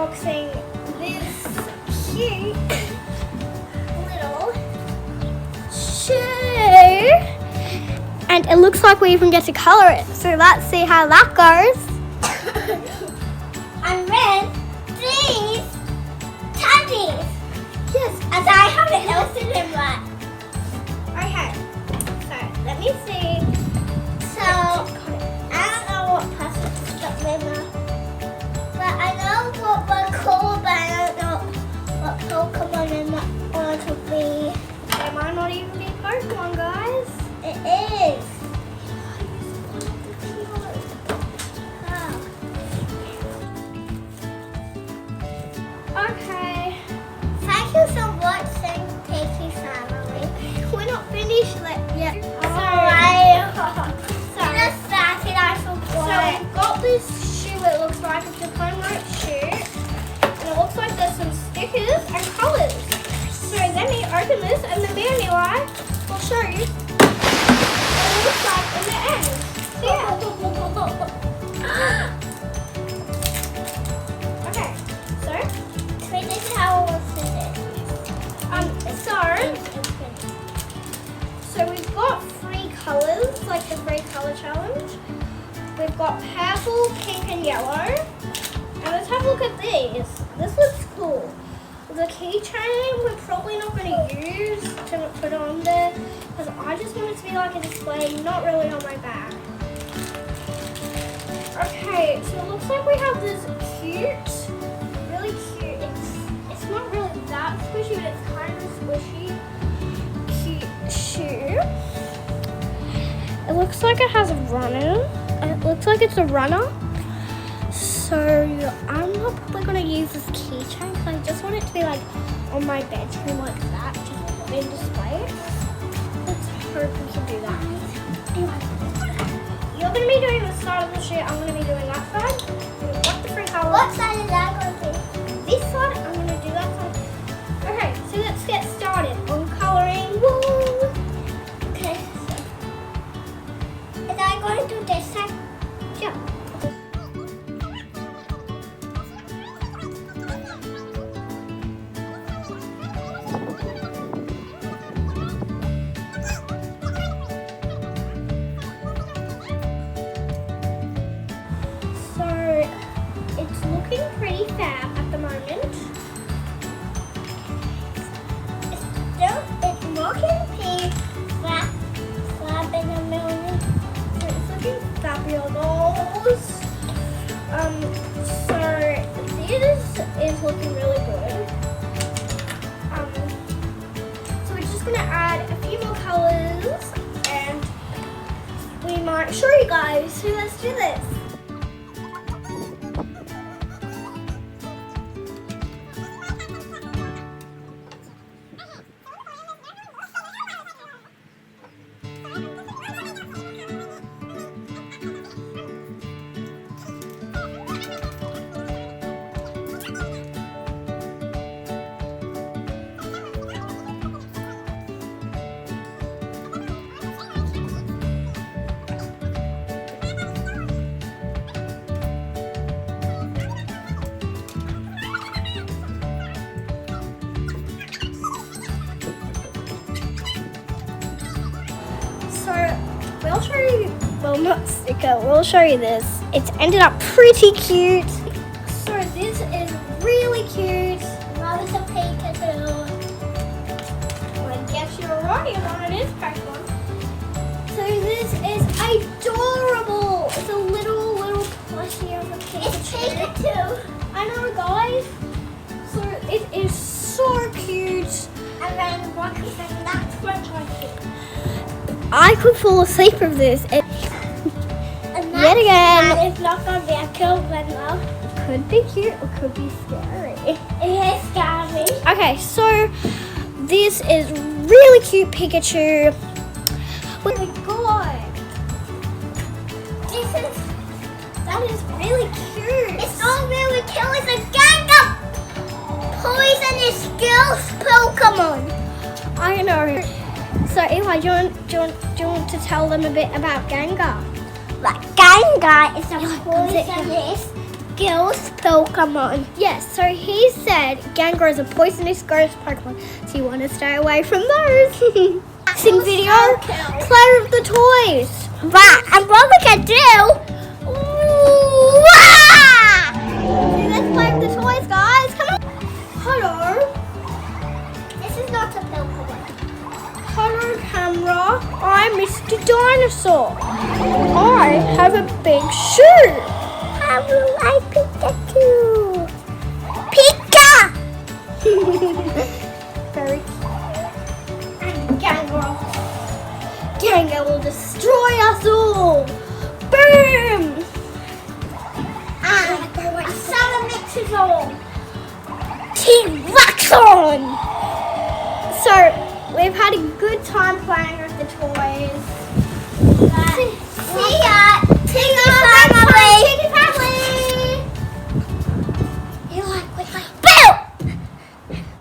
unboxing this cute little shoe. And it looks like we even get to colour it. So let's see how that goes. And then these tabbies. Yes. As I haven't noticed them yet. Okay. So let me see. So I don't know what plastic stuff in there. But I know what we're called, but I don't know what Pokemon in that order to be. It might not even be Pokemon, guys. It is. Okay. Thank you so much, Tasty Family. We're not finished yet. So we've got this shoe, it looks like it's a plain white shoe. And it looks like there's some stickers and colours. So let me open this and then me and Eli will show you what it looks like in the end. So yeah. Okay, so This is how it was today. So we've got 3 colours, like the 3 colour challenge. We've got purple, pink and yellow. And let's have a look at these. This looks cool. The keychain we're probably not going to use to put on there because I just want it to be like a display, not really on my bag. Okay, so it looks like we have this cute, really cute, it's not really that squishy, but it's kind of squishy, cute shoe. It looks like it has a runner. It looks like it's a runner. So I'm not probably going to use this keychain because I just want it to be like on my bedroom like that, just in display. Let's hope we can do that. You're going to be doing the side of the shoe, I'm going to be doing that side. What the freak color? What side is that going to be? This side, I'm going to do that side. Okay, so let's get started on colouring. Woo! Okay. Is I going to do this side? Yeah. So it's looking pretty fab at the moment. It's looking pink, flap in the middle. So it's looking fabulous. So this is looking really good. So we're just gonna add a few more colors and we might show you guys. So let's do this. We'll show you, well not sticker, we'll show you this. It's ended up pretty cute. So this is really cute. Now it's a Pikachu. I guess you're right, Yvonne, it is Pokemon. So this is adorable. It's a little plushie of a Pikachu. It's Pikachu. I know, guys. So it is so cute. And then what is the next one like it? I could fall asleep with this. And Yet again. And it's not going to be a cool one though. Could be cute or could be scary. It is scary. Okay, so this is really cute Pikachu. Oh my god. That is really cute. It's not really cute. It's a gang of poisonous skills Pokemon. I know. So Eli, do you want to tell them a bit about Gengar? Like Gengar is a Yeah, poisonous ghost Pokemon. Yes, so he said Gengar is a poisonous ghost Pokemon, so you want to stay away from those. Sing video, play with the toys. Right, and what we can do? Let's play with the toys, guys. Come on. Hello. This is not a Pokemon. Hello, camera. I'm Mr. Dinosaur. I have a big shoe. How will I Pikachu? Pika! Very cute. And Gengar. Gengar will destroy us all. Boom! And a Salamixazole. T-Rexon. So we've had a good time playing with the toys.